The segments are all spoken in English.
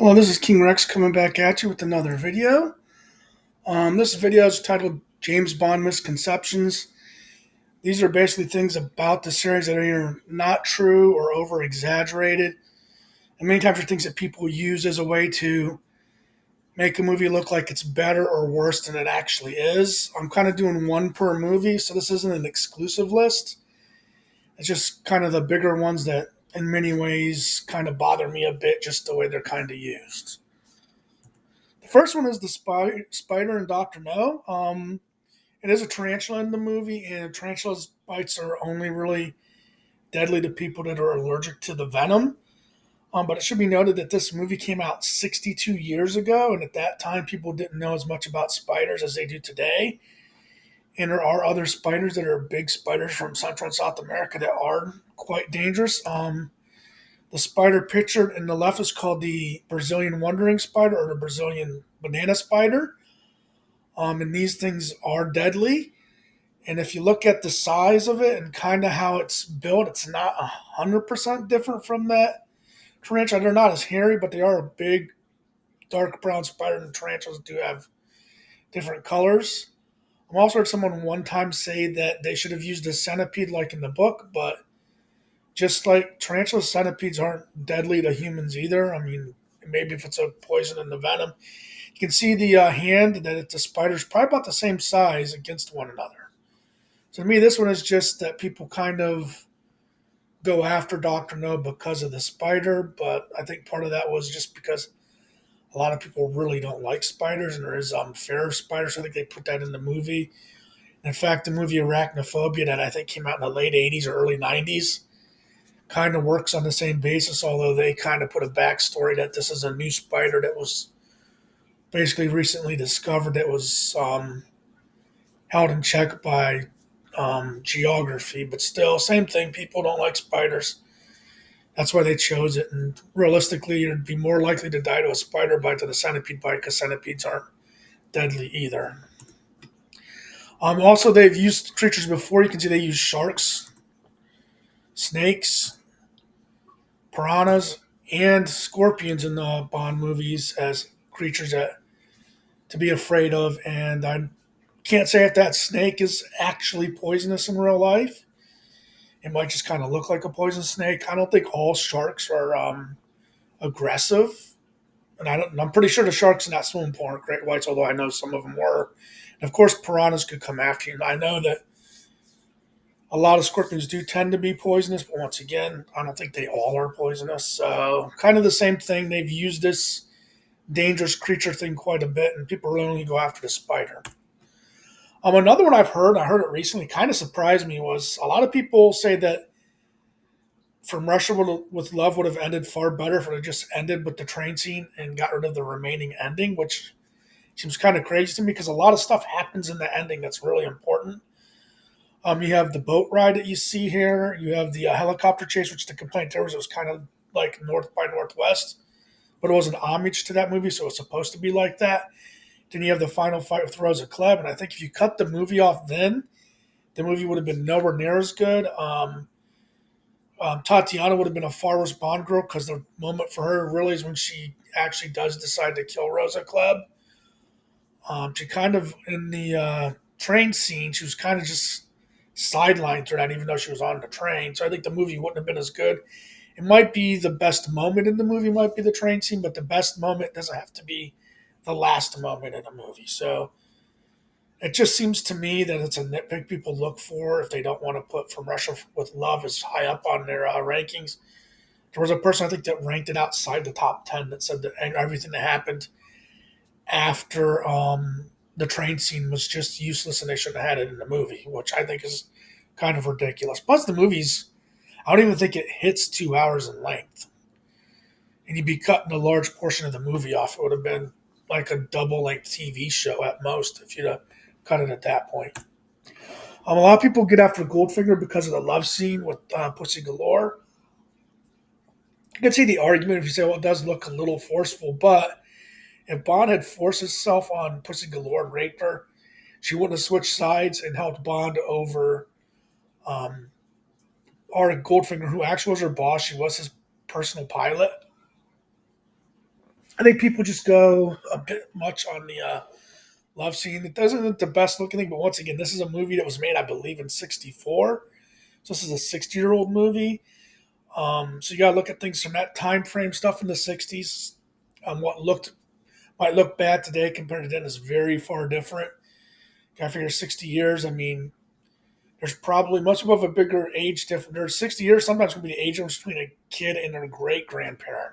Hello, this is King Rex coming back at you with another video. This video is titled James Bond Misconceptions. These are basically things about the series that are either not true or over exaggerated. And many times are things that people use as a way to make a movie look like it's better or worse than it actually is. I'm kind of doing one per movie, so this isn't an exclusive list. It's just kind of the bigger ones that, in many ways, kind of bother me a bit, just the way they're kind of used. The first one is the spider in Doctor No. It is a tarantula in the movie, and tarantula's bites are only really deadly to people that are allergic to the venom. But it should be noted that this movie came out 62 years ago, and at that time, people didn't know as much about spiders as they do today. And there are other spiders that are big spiders from Central and South America that are quite dangerous. The spider pictured in the left is called the Brazilian wandering spider or the Brazilian banana spider. And these things are deadly. And if you look at the size of it and kind of how it's built, it's not 100% different from that tarantula. They're not as hairy, but they are a big, dark brown spider, and tarantulas do have different colors. I've also heard someone one time say that they should have used a centipede like in the book, but just like tarantula, centipedes aren't deadly to humans either. I mean, maybe if it's a poison in the venom. You can see the hand that the spider's probably about the same size against one another. So to me, this one is just that people kind of go after Doctor No because of the spider, but I think part of that was just because a lot of people really don't like spiders, and there is fear of spiders. So I think they put that in the movie. In fact, the movie Arachnophobia that I think came out in the late 80s or early 90s kind of works on the same basis, although they kind of put a backstory that this is a new spider that was basically recently discovered that was held in check by geography. But still, same thing. People don't like spiders. That's why they chose it. And realistically, you'd be more likely to die to a spider bite than a centipede bite because centipedes aren't deadly either. Also, they've used creatures before. You can see they use sharks, snakes, piranhas, and scorpions in the Bond movies as creatures that to be afraid of. And I can't say if that snake is actually poisonous in real life. It might just kind of look like a poison snake. I don't think all sharks are aggressive, and I'm pretty sure the sharks in that swimming pool aren't great whites, although I know some of them were. And of course, piranhas could come after you. And I know that a lot of scorpions do tend to be poisonous, but once again, I don't think they all are poisonous. So, kind of the same thing. They've used this dangerous creature thing quite a bit, and people really only go after the spider. Another one I heard it recently, kind of surprised me, was a lot of people say that From Russia with Love would have ended far better if it had just ended with the train scene and got rid of the remaining ending, which seems kind of crazy to me because a lot of stuff happens in the ending that's really important. You have the boat ride that you see here. You have the helicopter chase, which the complaint there was kind of like North by Northwest, but it was an homage to that movie, so it's supposed to be like that. Then you have the final fight with Rosa Klebb, and I think if you cut the movie off then, the movie would have been nowhere near as good. Tatiana would have been a far worse Bond girl because the moment for her really is when she actually does decide to kill Rosa Klebb. She kind of, in the train scene, she was kind of just sidelined through that, even though she was on the train. So I think the movie wouldn't have been as good. It might be the best moment in the movie, might be the train scene, but the best moment doesn't have to be the last moment in a movie. So it just seems to me that it's a nitpick people look for if they don't want to put From Russia with Love as high up on their rankings. There was a person I think that ranked it outside the top 10 that said that everything that happened after the train scene was just useless and they shouldn't have had it in the movie, which I think is kind of ridiculous. Plus, the movie's, I don't even think it hits 2 hours in length. And you'd be cutting a large portion of the movie off. It would have been like a double length TV show at most if you'd have cut it at that point. A lot of people get after Goldfinger because of the love scene with Pussy Galore. You can see the argument if you say, well, it does look a little forceful, but if Bond had forced himself on Pussy Galore and raped her, she wouldn't have switched sides and helped Bond over um, Art Goldfinger, who actually was her boss. She was his personal pilot. I think people just go a bit much on the love scene. It doesn't look the best looking thing, but once again, this is a movie that was made, I believe, in '64. So this is a 60-year-old movie. So you got to look at things from that time frame. Stuff in the '60s, what looked might look bad today compared to then is very far different. I figure 60 years. I mean, there's probably much above a bigger age difference. There's 60 years. Sometimes going to be the age difference between a kid and their great grandparent.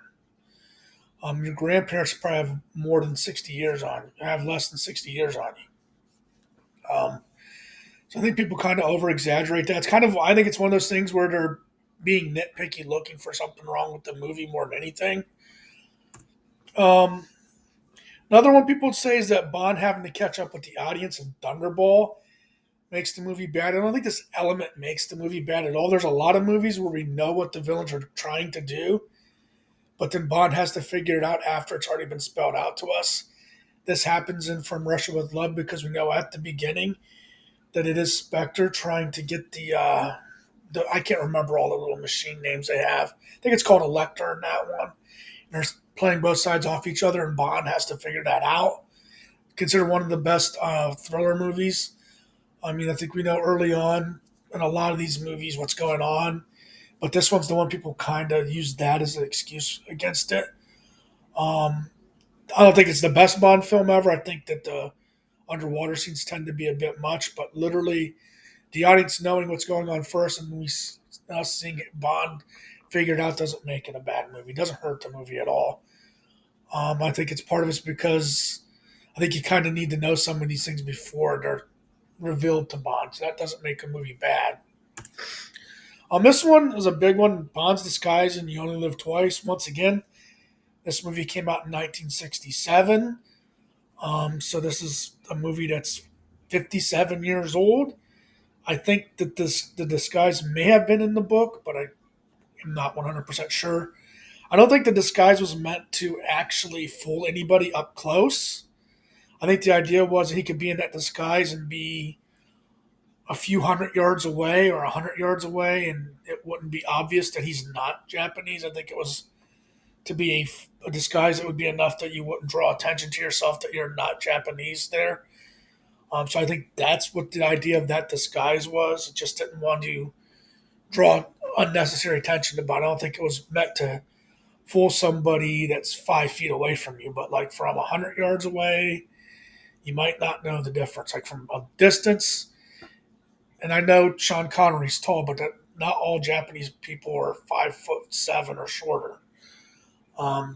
Your grandparents probably have more than 60 years on you. Have less than 60 years on you. So I think people kind of over exaggerate that. It's kind of, I think it's one of those things where they're being nitpicky, looking for something wrong with the movie more than anything. Um, Another one people would say is that Bond having to catch up with the audience in Thunderball makes the movie bad. I don't think this element makes the movie bad at all. There's a lot of movies where we know what the villains are trying to do, but then Bond has to figure it out after it's already been spelled out to us. This happens in From Russia with Love because we know at the beginning that it is Spectre trying to get the I can't remember all the little machine names they have. I think it's called Elector in that one. They're playing both sides off each other, and Bond has to figure that out. Considered one of the best thriller movies. I mean, I think we know early on in a lot of these movies what's going on, but this one's the one people kind of use that as an excuse against it. Um, I don't think it's the best Bond film ever. I think that the underwater scenes tend to be a bit much, but literally the audience knowing what's going on first and us seeing Bond figured out doesn't make it a bad movie. It doesn't hurt the movie at all. I think it's part of it's because I think you kind of need to know some of these things before they're revealed to Bond. So that doesn't make a movie bad. This one is a big one. Bond's Disguise and You Only Live Twice. Once again, this movie came out in 1967. So this is a movie that's 57 years old. I think that the disguise may have been in the book, but I am not 100% sure. I don't think the disguise was meant to actually fool anybody up close. I think the idea was that he could be in that disguise and be a few hundred yards away or 100 yards away, and it wouldn't be obvious that he's not Japanese. I think it was to be a disguise that would be enough that you wouldn't draw attention to yourself that you're not Japanese there. So I think that's what the idea of that disguise was. It just didn't want to draw unnecessary attention to. But I don't think it was meant to fool somebody that's 5 feet away from you. But like from 100 yards away, you might not know the difference. Like from a distance, and I know Sean Connery's tall, but that not all Japanese people are 5'7" or shorter.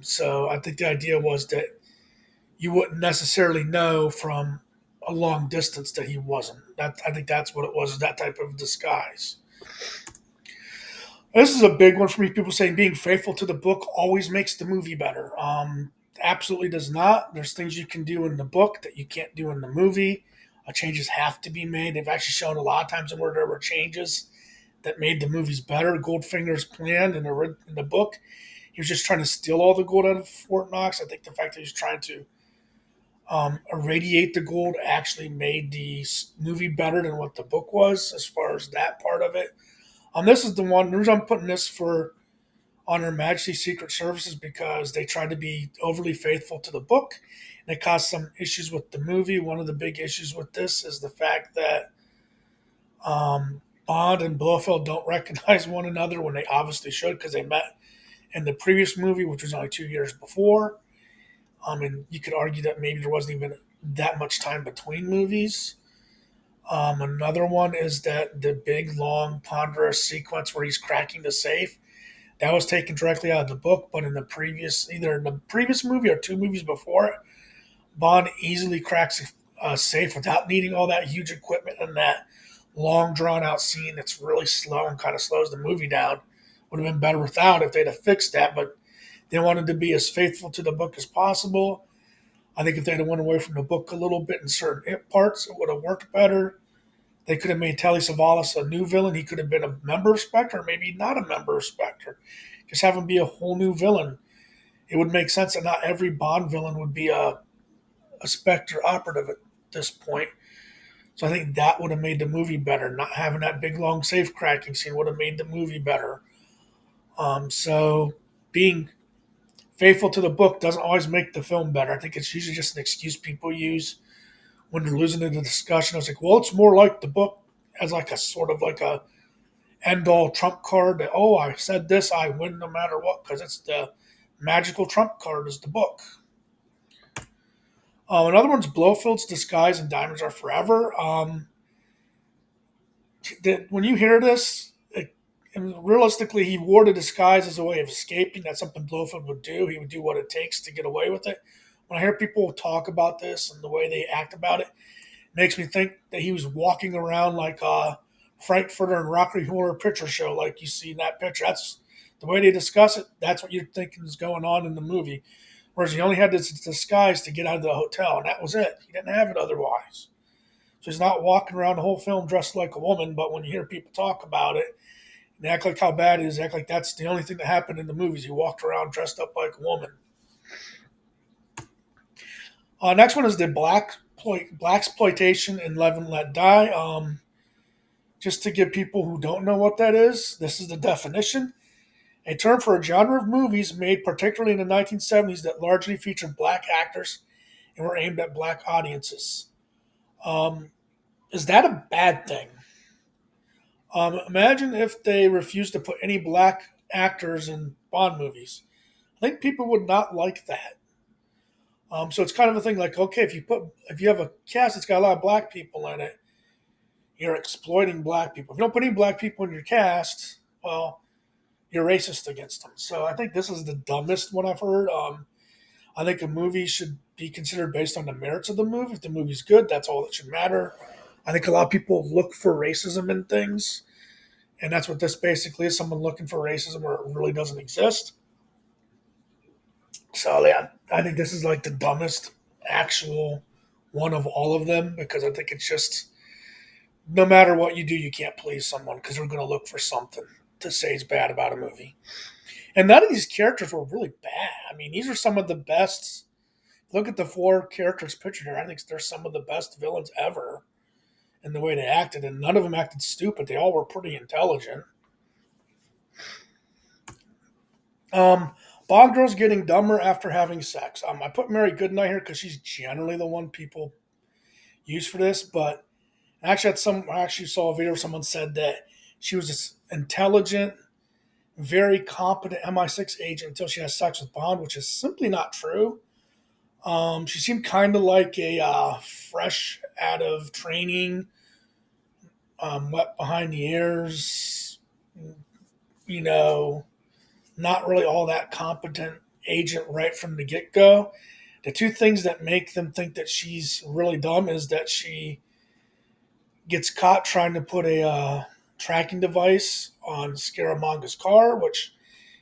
So I think the idea was that you wouldn't necessarily know from a long distance that he wasn't. That I think that's what it was, that type of disguise. This is a big one for me. People saying being faithful to the book always makes the movie better. Absolutely does not. There's things you can do in the book that you can't do in the movie. Changes have to be made. They've actually shown a lot of times where there were changes that made the movies better. Goldfinger's plan in the book, he was just trying to steal all the gold out of Fort Knox. I think the fact that he was trying to irradiate the gold actually made the movie better than what the book was as far as that part of it. This is the one. The reason I'm putting this for on Her Majesty's Secret Services because they tried to be overly faithful to the book, and it caused some issues with the movie. One of the big issues with this is the fact that Bond and Blofeld don't recognize one another when they obviously should because they met in the previous movie, which was only 2 years before. And you could argue that maybe there wasn't even that much time between movies. Another one is that the big, long, ponderous sequence where he's cracking the safe that was taken directly out of the book, but in the previous, either in the previous movie or two movies before it, Bond easily cracks a safe without needing all that huge equipment and that long, drawn out scene that's really slow and kind of slows the movie down. Would have been better without if they'd have fixed that, but they wanted to be as faithful to the book as possible. I think if they'd have went away from the book a little bit in certain parts, it would have worked better. They could have made Telly Savalas a new villain. He could have been a member of Spectre, or maybe not a member of Spectre. Just have him be a whole new villain. It would make sense that not every Bond villain would be a Spectre operative at this point. So I think that would have made the movie better. Not having that big long safe cracking scene would have made the movie better. So being faithful to the book doesn't always make the film better. I think it's usually just an excuse people use when they're losing in the discussion. I was like, well, it's more like the book as like a sort of like a end all trump card that, oh, I said this, I win no matter what, because it's the magical trump card is the book. Another one's Blofield's disguise and diamonds are forever. When you hear this, and realistically, he wore the disguise as a way of escaping. That's something Blofeld would do. He would do what it takes to get away with it. When I hear people talk about this and the way they act about it, it makes me think that he was walking around like Frankfurter and Rocky Horror Picture Show, like you see in that picture. That's the way they discuss it. That's what you're thinking is going on in the movie. Whereas he only had this disguise to get out of the hotel, and that was it. He didn't have it otherwise. So he's not walking around the whole film dressed like a woman, but when you hear people talk about it, and act like how bad it is, act like that's the only thing that happened in the movies. He walked around dressed up like a woman. Next one is the black exploitation and Live and Let Die. Just to give people who don't know what that is, this is the definition: a term for a genre of movies made particularly in the 1970s that largely featured black actors and were aimed at black audiences. Um, is that a bad thing? Imagine if they refused to put any black actors in Bond movies. I think people would not like that. So it's kind of a thing like, okay, if you have a cast that's got a lot of black people in it, you're exploiting black people. If you don't put any black people in your cast, well, you're racist against them. So I think this is the dumbest one I've heard. I think a movie should be considered based on the merits of the movie. If the movie's good, that's all that should matter. I think a lot of people look for racism in things, and that's what this basically is: someone looking for racism where it really doesn't exist. So yeah, I think this is like the dumbest actual one of all of them because I think it's just no matter what you do, you can't please someone because they're going to look for something to say is bad about a movie. And none of these characters were really bad. I mean, these are some of the best. Look at the four characters pictured here. I think they're some of the best villains ever in the way they acted, and none of them acted stupid. They all were pretty intelligent. Um, Bond girl's getting dumber after having sex. I put Mary Goodnight here because she's generally the one people use for this, but I actually saw a video where someone said that she was this intelligent, very competent MI6 agent until she has sex with Bond, which is simply not true. She seemed kind of like a fresh out of training, wet behind the ears, you know, not really all that competent agent right from the get go. The two things that make them think that she's really dumb is that she gets caught trying to put a tracking device on Scaramanga's car, which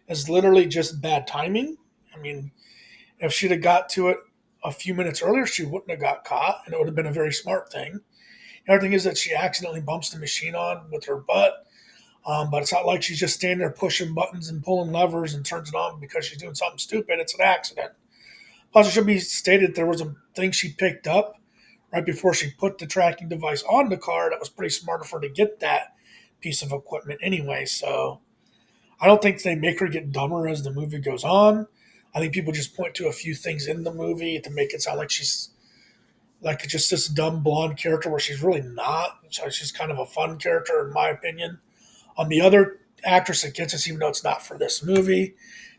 is literally just bad timing. I mean, if she'd have got to it a few minutes earlier, she wouldn't have got caught, and it would have been a very smart thing. The other thing is that she accidentally bumps the machine on with her butt, but it's not like she's just standing there pushing buttons and pulling levers and turns it on because she's doing something stupid. It's an accident. Plus, it should be stated there was a thing she picked up right before she put the tracking device on the car that was pretty smart for her to get that piece of equipment anyway. So I don't think they make her get dumber as the movie goes on. I think people just point to a few things in the movie to make it sound like she's like just this dumb blonde character where she's really not. So she's kind of a fun character, in my opinion. The other actress that gets us, even though it's not for this movie,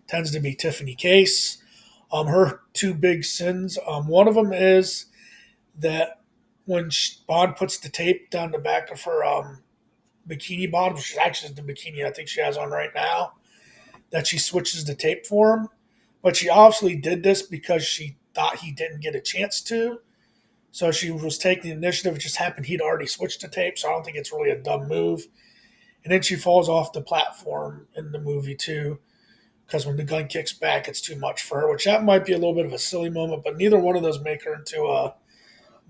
tends to be Tiffany Case. Her two big sins. One of them is that when Bond puts the tape down the back of her bikini bottom, which is actually the bikini I think she has on right now, that she switches the tape for him. But she obviously did this because she thought he didn't get a chance to. So she was taking the initiative. It just happened he'd already switched the tape, so I don't think it's really a dumb move. And then she falls off the platform in the movie too, because when the gun kicks back, it's too much for her, which that might be a little bit of a silly moment, but neither one of those make her into a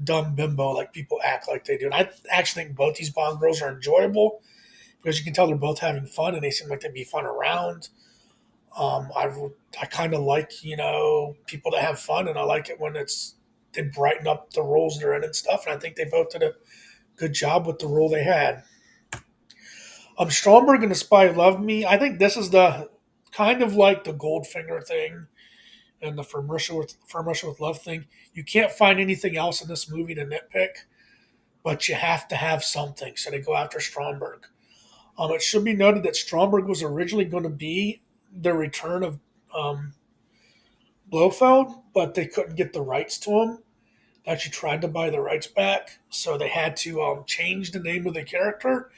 dumb bimbo like people act like they do. And I actually think both these Bond girls are enjoyable because you can tell they're both having fun and they seem like they'd be fun around. I kind of like, people that have fun, and I like it when they brighten up the roles they're in and stuff. And I think they both did a good job with the role they had. Stromberg and the Spy Love Me. I think this is the kind of like the Goldfinger thing. and the from Russia with Love thing. You can't find anything else in this movie to nitpick, but you have to have something. So they go after Stromberg. It should be noted that Stromberg was originally going to be the return of um, Blofeld, but they couldn't get the rights to him. They actually tried to buy the rights back, so they had to change the name of the character.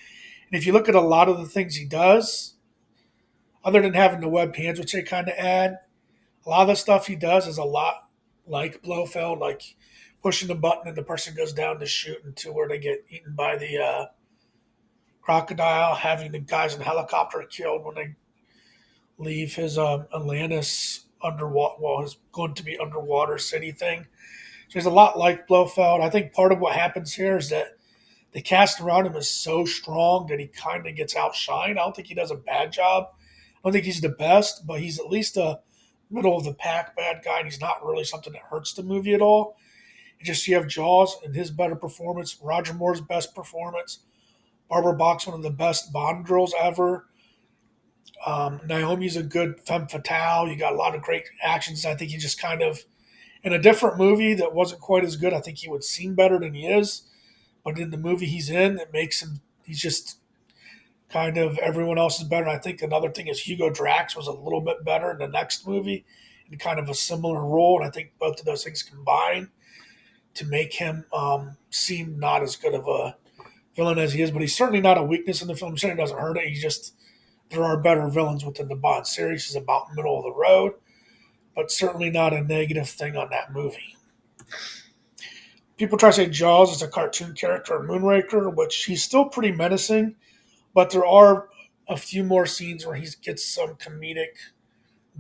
And if you look at a lot of the things he does, other than having the web hands, which they kind of add, a lot of the stuff he does is a lot like Blofeld, like pushing the button and the person goes down to shoot into where they get eaten by the crocodile, having the guys in the helicopter killed when they leave his Atlantis underwater, well, his going to be underwater city thing. So he's a lot like Blofeld. I think part of what happens here is that the cast around him is so strong that he kind of gets outshined. I don't think he does a bad job. I don't think he's the best, but he's at least a middle of the pack bad guy, and he's not really something that hurts the movie at all. It's just you have Jaws and his better performance, Roger Moore's best performance, Barbara Bach's one of the best Bond girls ever. Naomi's a good femme fatale. You got a lot of great actions. I think he just kind of, in a different movie that wasn't quite as good, I think he would seem better than he is. But in the movie he's in, it makes him, he's just kind of everyone else is better. I think another thing is Hugo Drax was a little bit better in the next movie in kind of a similar role. And I think both of those things combine to make him seem not as good of a villain as he is. But he's certainly not a weakness in the film. Certainly doesn't hurt it. He just, there are better villains within the Bond series. He's about middle of the road, but certainly not a negative thing on that movie. People try to say Jaws is a cartoon character in Moonraker, which he's still pretty menacing, but there are a few more scenes where he gets some comedic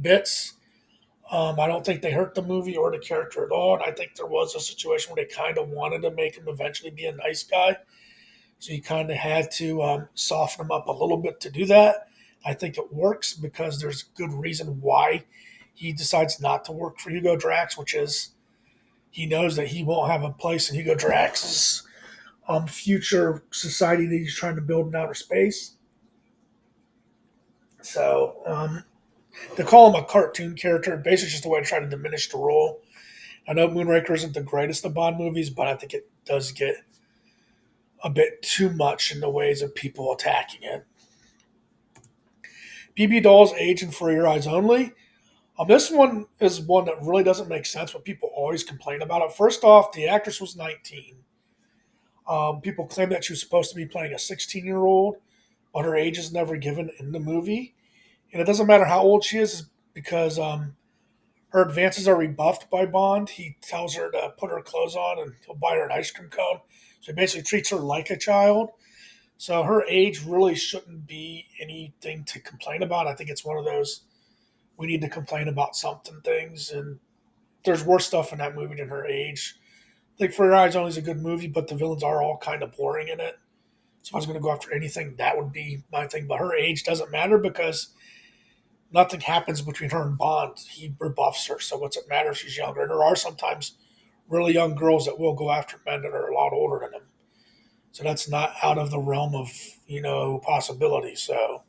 bits. I don't think they hurt the movie or the character at all, and I think there was a situation where they kind of wanted to make him eventually be a nice guy, so you kind of had to soften him up a little bit to do that. I think it works because there's good reason why he decides not to work for Hugo Drax, which is he knows that he won't have a place in Hugo Drax's future society that he's trying to build in outer space. So to call him a cartoon character, basically just a way to try to diminish the role. I know Moonraker isn't the greatest of Bond movies, but I think it does get a bit too much in the ways of people attacking it. BB Doll's Age and For Your Eyes Only. This one is one that really doesn't make sense, but people always complain about it. First off, the actress was 19. People claim that she was supposed to be playing a 16-year-old, but her age is never given in the movie. And it doesn't matter how old she is because her advances are rebuffed by Bond. He tells her to put her clothes on and he'll buy her an ice cream cone. So he basically treats her like a child. So her age really shouldn't be anything to complain about. I think it's one of those we need to complain about something things. And there's worse stuff in that movie than her age. I think For Your Eyes Only is a good movie, but the villains are all kind of boring in it. So if I was going to go after anything, that would be my thing. But her age doesn't matter because nothing happens between her and Bond. He rebuffs her. So what's it matter if she's younger? And there are sometimes really young girls that will go after men that are a lot older than them. So that's not out of the realm of, possibility. So,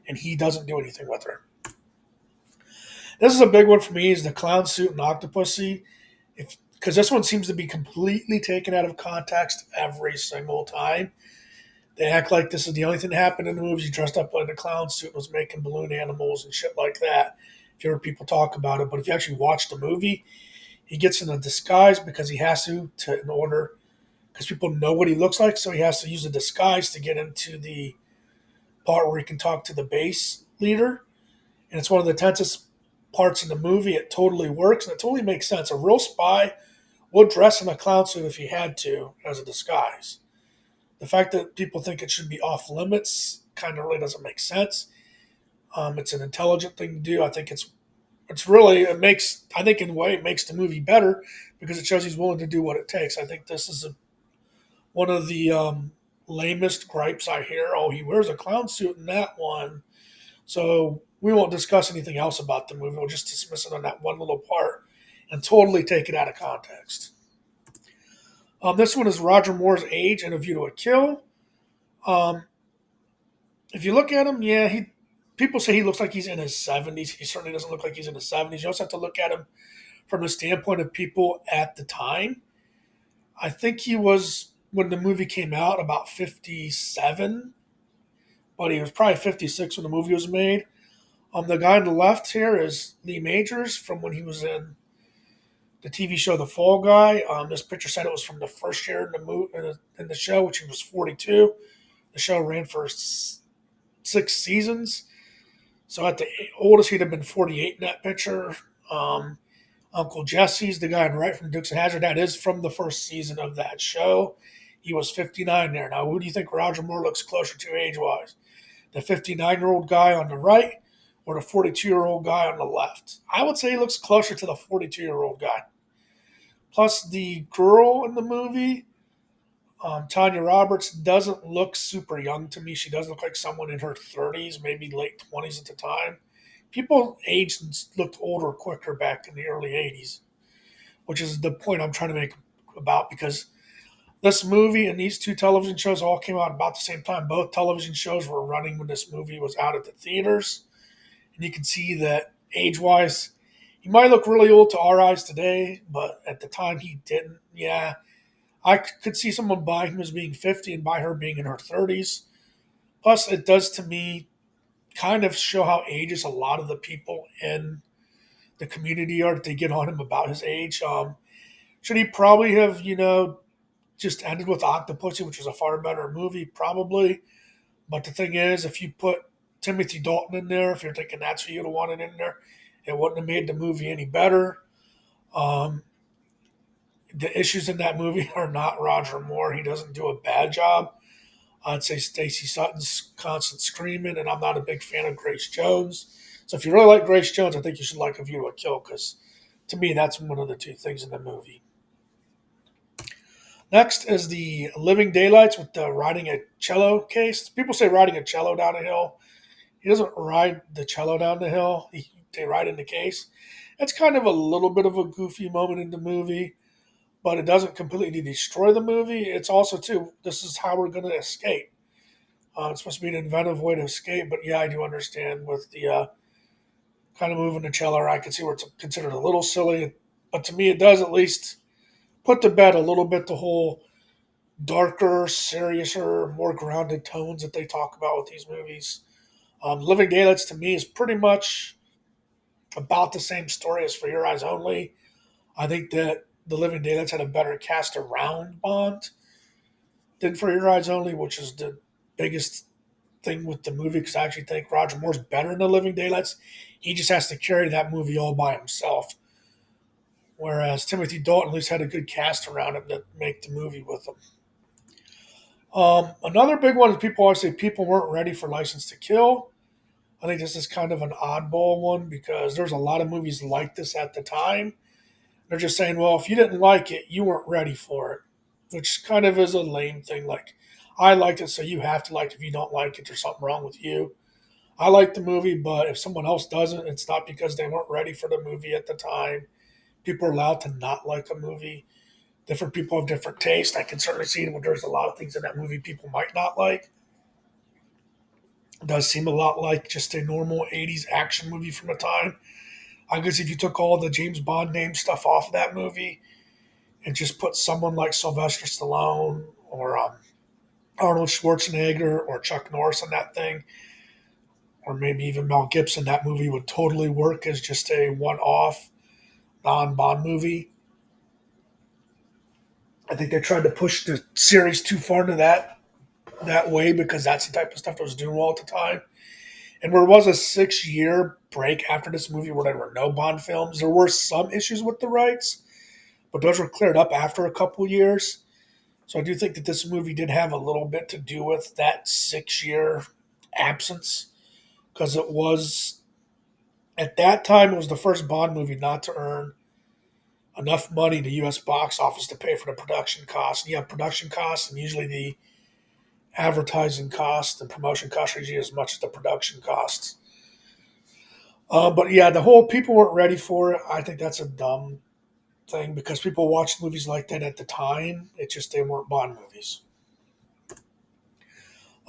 and he doesn't do anything with her. This is a big one for me is the clown suit and Octopussy. Because this one seems to be completely taken out of context every single time. They act like this is the only thing that happened in the movies. He dressed up in a clown suit and was making balloon animals and shit like that. If you heard people talk about it. But if you actually watch the movie, he gets in a disguise because he has in order, because people know what he looks like, so he has to use a disguise to get into the part where he can talk to the base leader. And it's one of the tensest parts in the movie. It totally works, and it totally makes sense. A real spy would dress in a clown suit if he had to as a disguise. The fact that people think it should be off limits kind of really doesn't make sense. It's an intelligent thing to do. I think I think in a way it makes the movie better because it shows he's willing to do what it takes. I think this is one of the lamest gripes I hear. Oh, he wears a clown suit in that one. So we won't discuss anything else about the movie. We'll just dismiss it on that one little part and totally take it out of context. This one is Roger Moore's Age and A View to a Kill. Um, if you look at him, yeah, people say he looks like he's in his 70s. He certainly doesn't look like he's in his 70s. You also have to look at him from the standpoint of people at the time. I think he was, when the movie came out, about 57, but he was probably 56 when the movie was made. The guy on the left here is Lee Majors from when he was in the TV show The Fall Guy. This picture said it was from the first year in the show, which he was 42. The show ran for 6 seasons. So at the oldest, he'd have been 48 in that picture. Um, Uncle Jesse's the guy on the right from Dukes of Hazzard. That is from the first season of that show. He was 59 there. Now, who do you think Roger Moore looks closer to age-wise? The 59-year-old guy on the right or the 42-year-old guy on the left? I would say he looks closer to the 42-year-old guy. Plus, the girl in the movie, Tanya Roberts, doesn't look super young to me. She does look like someone in her 30s, maybe late 20s at the time. People aged and looked older quicker back in the early 80s, which is the point I'm trying to make about, because this movie and these two television shows all came out about the same time. Both television shows were running when this movie was out at the theaters. And you can see that age-wise, he might look really old to our eyes today, but at the time he didn't. Yeah, I could see someone buy him as being 50 and buy her being in her 30s. Plus, it does to me kind of show how ages a lot of the people in the community are, that they get on him about his age. Should he probably have, just ended with Octopussy, which was a far better movie? Probably. But the thing is, if you put Timothy Dalton in there, if you're thinking that's who you'd have wanted in there, it wouldn't have made the movie any better. Um, the issues in that movie are not Roger Moore. He doesn't do a bad job. I'd say Stacey Sutton's constant screaming, and I'm not a big fan of Grace Jones. So if you really like Grace Jones, I think you should like A View to a Kill, because to me, that's one of the two things in the movie. Next is the Living Daylights with the riding a cello case. People say riding a cello down a hill. He doesn't ride the cello down the hill. They ride in the case. It's kind of a little bit of a goofy moment in the movie, but it doesn't completely destroy the movie. It's also, too, this is how we're going to escape. It's supposed to be an inventive way to escape, but yeah, I do understand with the kind of moving the cello. I can see where it's considered a little silly, but to me, it does at least put to bed a little bit the whole darker, seriouser, more grounded tones that they talk about with these movies. Living Daylights to me is pretty much about the same story as For Your Eyes Only. I think that The Living Daylights had a better cast around Bond than For Your Eyes Only, which is the biggest thing with the movie, because I actually think Roger Moore's better in The Living Daylights. He just has to carry that movie all by himself. Whereas Timothy Dalton at least had a good cast around him to make the movie with him. Another big one is people always say people weren't ready for License to Kill. I think this is kind of an oddball one because there's a lot of movies like this at the time. They're just saying, well, if you didn't like it, you weren't ready for it, which kind of is a lame thing. Like, I liked it, so you have to like it. If you don't like it, there's something wrong with you. I like the movie, but if someone else doesn't, it's not because they weren't ready for the movie at the time. People are allowed to not like a movie. Different people have different tastes. I can certainly see that there's a lot of things in that movie people might not like. It does seem a lot like just a normal 80s action movie from the time. I guess if you took all the James Bond name stuff off of that movie and just put someone like Sylvester Stallone or Arnold Schwarzenegger or Chuck Norris on that thing, or maybe even Mel Gibson, that movie would totally work as just a one-off non-Bond movie. I think they tried to push the series too far into that way because that's the type of stuff that was doing well at the time. And there was a 6-year break after this movie where there were no Bond films. There were some issues with the rights, but those were cleared up after a couple years. So I do think that this movie did have a little bit to do with that 6-year absence, because it was, at that time, it was the first Bond movie not to earn enough money in the U.S. box office to pay for the production costs. And you have production costs, and usually the advertising cost and promotion costs are usually as much as the production costs. But yeah, the whole people weren't ready for it. I think that's a dumb thing because people watched movies like that at the time. It's just they weren't Bond movies.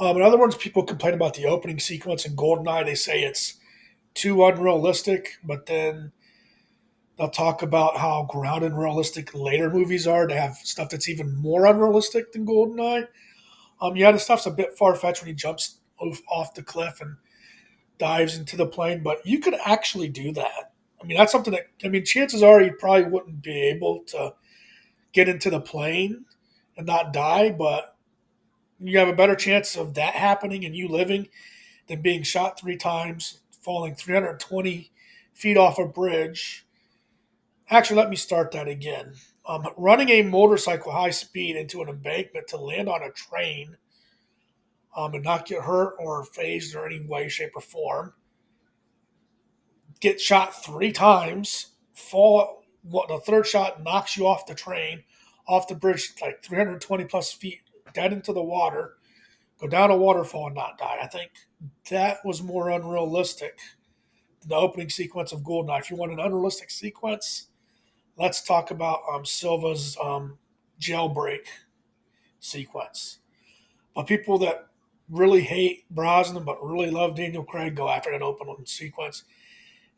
In other words, people complain about the opening sequence in Goldeneye. They say it's too unrealistic, but then they'll talk about how grounded and realistic later movies are to have stuff that's even more unrealistic than Goldeneye. Yeah, the stuff's a bit far fetched when he jumps off the cliff and dives into the plane, but you could actually do that. I mean, that's something that, I mean, chances are you probably wouldn't be able to get into the plane and not die, but you have a better chance of that happening and you living than being shot 3 times, falling 320 feet off a bridge. Actually, let me start that again. Running a motorcycle high speed into an embankment to land on a train and not get hurt or phased in any way, shape, or form. Get shot 3 times, fall. What the third shot knocks you off the train, off the bridge, like 320 plus feet, dead into the water. Go down a waterfall and not die. I think that was more unrealistic than the opening sequence of Goldeneye. If you want an unrealistic sequence, let's talk about Silva's jailbreak sequence. But people that really hate Brosnan but really love Daniel Craig go after that opening sequence.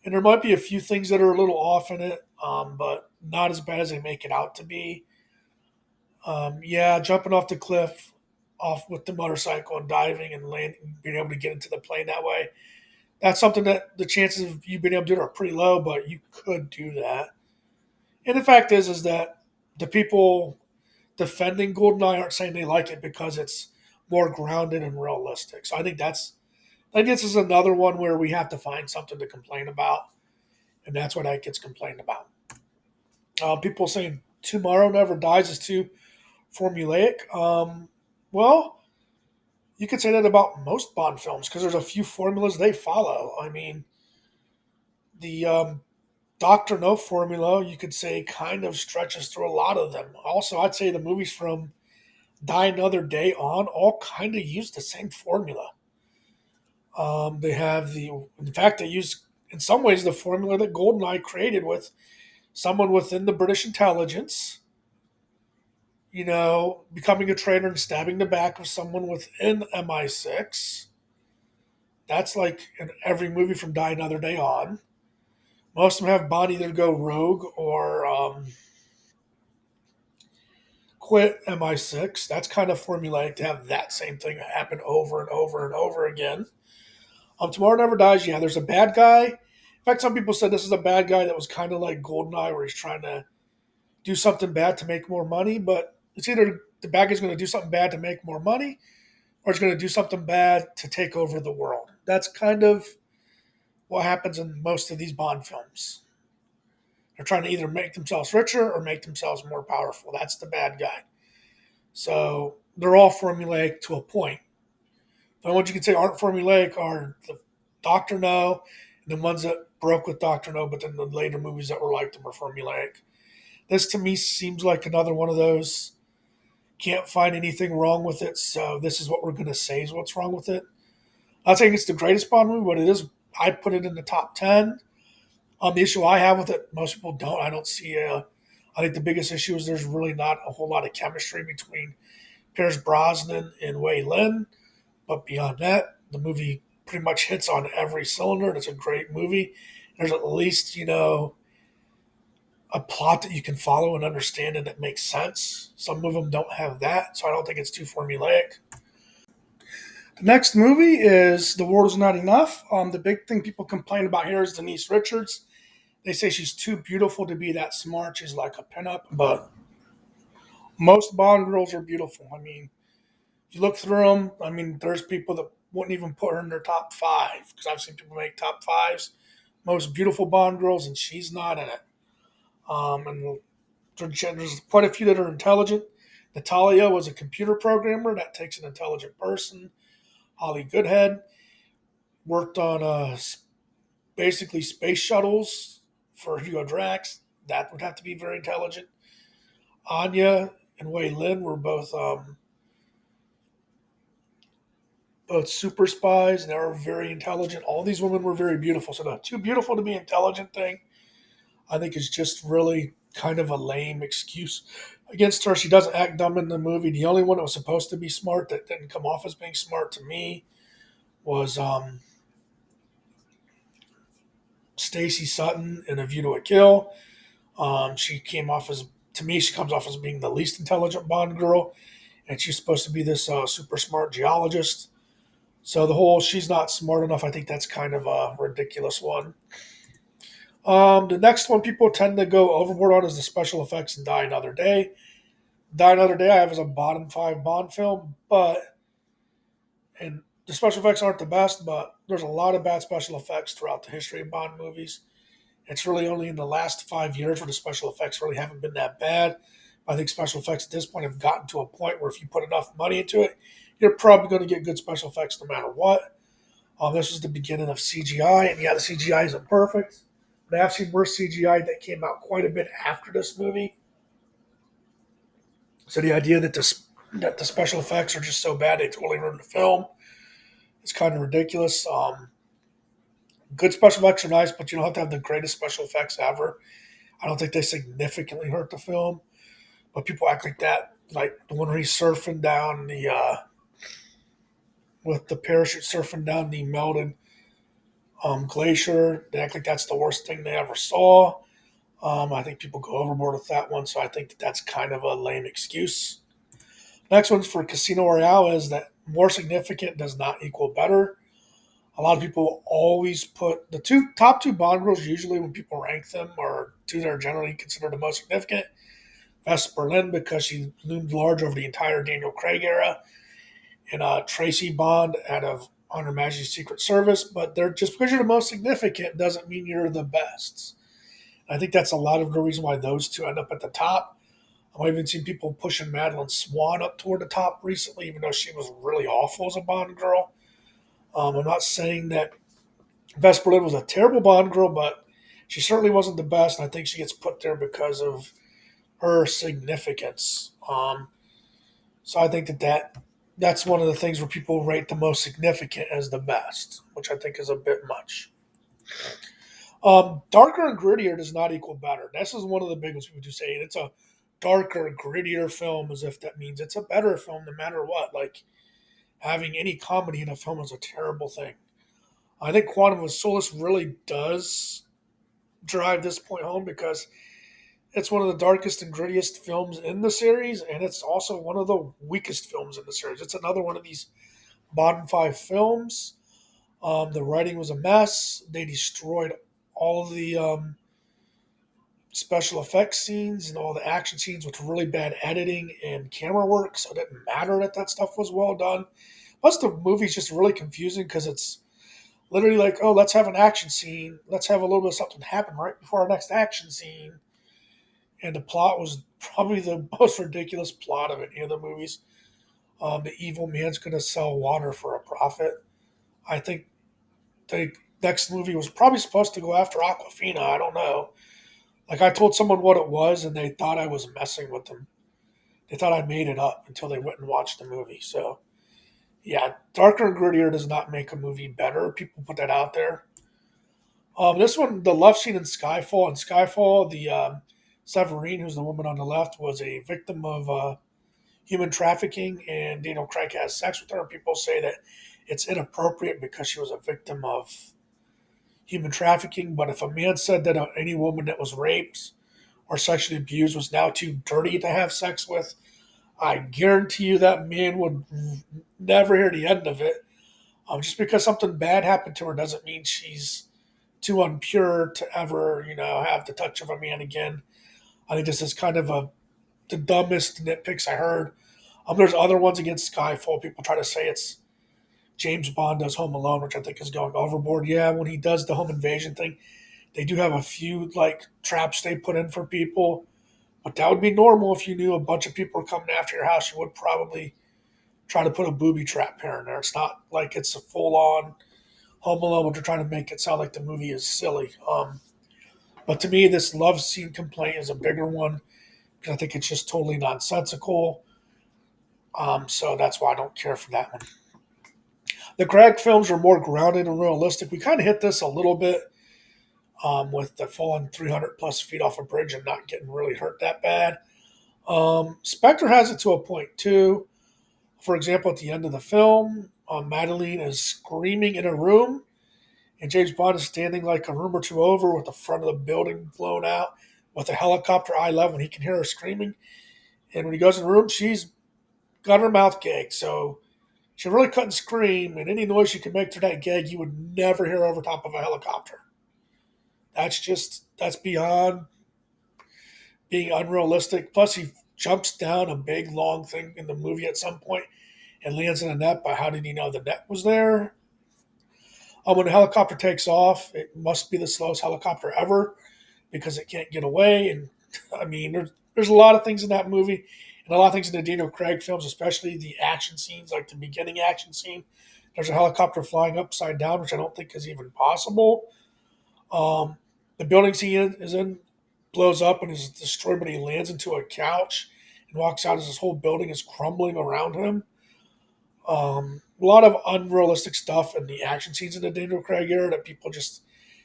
And there might be a few things that are a little off in it, but not as bad as they make it out to be. Yeah, jumping off the cliff, off with the motorcycle and diving and landing, being able to get into the plane that way. That's something that the chances of you being able to do it are pretty low, but you could do that. And the fact is that the people defending Goldeneye aren't saying they like it because it's more grounded and realistic. So I think this is another one where we have to find something to complain about, and that's what that gets complained about. People saying Tomorrow Never Dies is too formulaic. Well, you could say that about most Bond films because there's a few formulas they follow. I mean, the Doctor No formula, you could say, kind of stretches through a lot of them. Also, I'd say the movies from Die Another Day on all kind of use the same formula. They have in fact, they use, in some ways, the formula that GoldenEye created with someone within the British intelligence, becoming a traitor and stabbing the back of someone within MI6. That's like in every movie from Die Another Day on. Most of them have Bond either go rogue or quit MI6. That's kind of formulaic to have that same thing happen over and over and over again. Tomorrow Never Dies, yeah, there's a bad guy. In fact, some people said this is a bad guy that was kind of like Goldeneye, where he's trying to do something bad to make more money, but it's either the bad guy's going to do something bad to make more money or he's going to do something bad to take over the world. That's kind of what happens in most of these Bond films. They're trying to either make themselves richer or make themselves more powerful. That's the bad guy. So they're all formulaic to a point. The ones you can say aren't formulaic are the Doctor No and the ones that broke with Doctor No, but then the later movies that were like them are formulaic. This to me seems like another one of those. Can't find anything wrong with it, so this is what we're going to say is what's wrong with it. I'm not saying it's the greatest Bond movie, but it is. I put it in the top 10. The issue I have with it, most people don't. I don't see I think the biggest issue is there's really not a whole lot of chemistry between Pierce Brosnan and Wei Lin. But beyond that, the movie pretty much hits on every cylinder. And it's a great movie. There's at least, a plot that you can follow and understand and that makes sense. Some of them don't have that, so I don't think it's too formulaic. The next movie is The World Is Not Enough. The big thing people complain about here is Denise Richards. They say she's too beautiful to be that smart. She's like a pinup, but most Bond girls are beautiful. I mean, if you look through them, I mean, there's people that wouldn't even put her in their top five because I've seen people make top fives, most beautiful Bond girls, and she's not in it. And there's quite a few that are intelligent. Natalia was a computer programmer. That takes an intelligent person. Holly Goodhead worked on basically space shuttles for Hugo Drax. That would have to be very intelligent. Anya and Wei Lin were both super spies, and they were very intelligent. All these women were very beautiful. So the too beautiful to be intelligent thing, I think, is just really kind of a lame excuse against her. She doesn't act dumb in the movie. The only one that was supposed to be smart that didn't come off as being smart to me was Stacy Sutton in A View to a Kill. She came off as, to me, she comes off as being the least intelligent Bond girl, and she's supposed to be this super smart geologist. So the whole she's not smart enough, I think that's kind of a ridiculous one. The next one people tend to go overboard on is the special effects in Die Another Day. Die Another Day I have as a bottom five Bond film, but and the special effects aren't the best, but there's a lot of bad special effects throughout the history of Bond movies. It's really only in the last 5 years where the special effects really haven't been that bad. I think special effects at this point have gotten to a point where if you put enough money into it, you're probably going to get good special effects no matter what. This was the beginning of CGI, and yeah, the CGI isn't perfect, but I have seen worse CGI that came out quite a bit after this movie. So the idea that the special effects are just so bad they totally ruined the film is kind of ridiculous. Good special effects are nice, but you don't have to have the greatest special effects ever. I don't think they significantly hurt the film, but people act like that. Like the one where he's surfing down the with the parachute surfing down the melted glacier. They act like that's the worst thing they ever saw. I think people go overboard with that one, so I think that that's kind of a lame excuse. Next one's for Casino Royale is that more significant does not equal better. A lot of people always put the top two Bond girls, usually when people rank them, are two that are generally considered the most significant. Vesper Berlin, because she loomed large over the entire Daniel Craig era, and Tracy Bond out of On Her Majesty's Secret Service. But they're just because you're the most significant doesn't mean you're the best. I think that's a lot of the reason why those two end up at the top. I've even seen people pushing Madeline Swan up toward the top recently, even though she was really awful as a Bond girl. I'm not saying that Vesper Berlin was a terrible Bond girl, but she certainly wasn't the best. And I think she gets put there because of her significance. So I think that's one of the things where people rate the most significant as the best, which I think is a bit much. Darker and grittier does not equal better. This is one of the big ones people do say. It's a darker, grittier film, as if that means it's a better film no matter what. Like having any comedy in a film is a terrible thing. I think Quantum of Solace really does drive this point home because it's one of the darkest and grittiest films in the series, and it's also one of the weakest films in the series. It's another one of these bottom five films. The writing was a mess. They destroyed all of the special effects scenes and all the action scenes with really bad editing and camera work, so it didn't matter that that stuff was well done. Plus, the movie's just really confusing because it's literally like, oh, let's have an action scene. Let's have a little bit of something happen right before our next action scene. And the plot was probably the most ridiculous plot of any of the movies. The evil man's going to sell water for a profit. I think the next movie was probably supposed to go after Aquafina. I don't know. Like I told someone what it was, and they thought I was messing with them. They thought I made it up until they went and watched the movie. So yeah, darker and grittier does not make a movie better. People put that out there. This one, the love scene in Skyfall. In Skyfall, the Severine, who's the woman on the left, was a victim of human trafficking, and Daniel Craig has sex with her. And people say that it's inappropriate because she was a victim of human trafficking. But if a man said that any woman that was raped or sexually abused was now too dirty to have sex with, I guarantee you that man would never hear the end of it. Just because something bad happened to her doesn't mean she's too impure to ever, have the touch of a man again. I think this is kind of the dumbest nitpicks I heard. There's other ones against Skyfall. People try to say it's James Bond does Home Alone, which I think is going overboard. Yeah, when he does the home invasion thing, they do have a few like traps they put in for people, but that would be normal if you knew a bunch of people were coming after your house. You would probably try to put a booby trap here and there. It's not like it's a full on Home Alone, but they're trying to make it sound like the movie is silly. But to me, this love scene complaint is a bigger one because I think it's just totally nonsensical. So that's why I don't care for that one. The Craig films are more grounded and realistic. We kind of hit this a little bit with the falling 300 plus feet off a bridge and not getting really hurt that bad. Spectre has it to a point too. For example, at the end of the film, Madeline is screaming in a room, and James Bond is standing like a room or two over with the front of the building blown out with a helicopter eye level when he can hear her screaming. And when he goes in the room, she's got her mouth gagged. So she really couldn't scream, and any noise she could make through that gag, you would never hear over top of a helicopter. That's beyond being unrealistic. Plus, he jumps down a big long thing in the movie at some point and lands in a net. But how did he know the net was there? When the helicopter takes off, it must be the slowest helicopter ever because it can't get away. And I mean, there's a lot of things in that movie and a lot of things in the Daniel Craig films, especially the action scenes, like the beginning action scene. There's a helicopter flying upside down, which I don't think is even possible. Um, the buildings he is in blows up and is destroyed, but he lands into a couch and walks out as his whole building is crumbling around him. A lot of unrealistic stuff in the action scenes in the Daniel Craig era that people just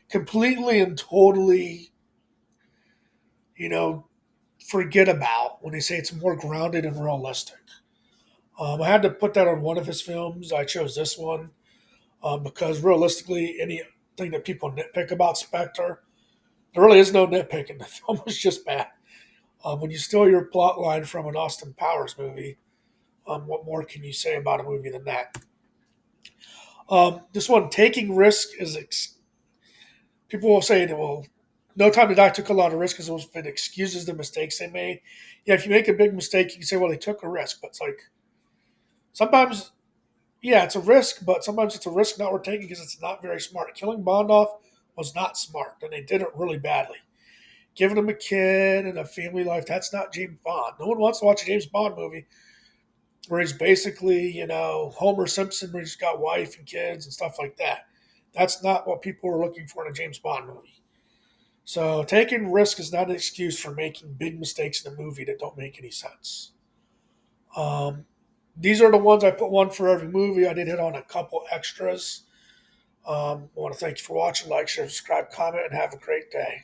completely and totally, you know, forget about when they say it's more grounded and realistic. I had to put that on one of his films. I chose this one because realistically, anything that people nitpick about Spectre, there really is no nitpicking. The film was just bad. When you steal your plot line from an Austin Powers movie, what more can you say about a movie than that? This one, taking risk is. People will say that, well, No Time to Die took a lot of risk because it excuses the mistakes they made. Yeah, if you make a big mistake, you can say, well, they took a risk. But it's like, sometimes, yeah, it's a risk, but sometimes it's a risk not worth taking because it's not very smart. Killing Bond off was not smart, and they did it really badly. Giving him a kid and a family life, that's not James Bond. No one wants to watch a James Bond movie where he's basically, Homer Simpson, where he's got wife and kids and stuff like that. That's not what people are looking for in a James Bond movie. So taking risk is not an excuse for making big mistakes in a movie that don't make any sense. Um, these are the ones I put one for every movie. I did hit on a couple extras. I want to thank you for watching. Like, share, subscribe, comment, and have a great day.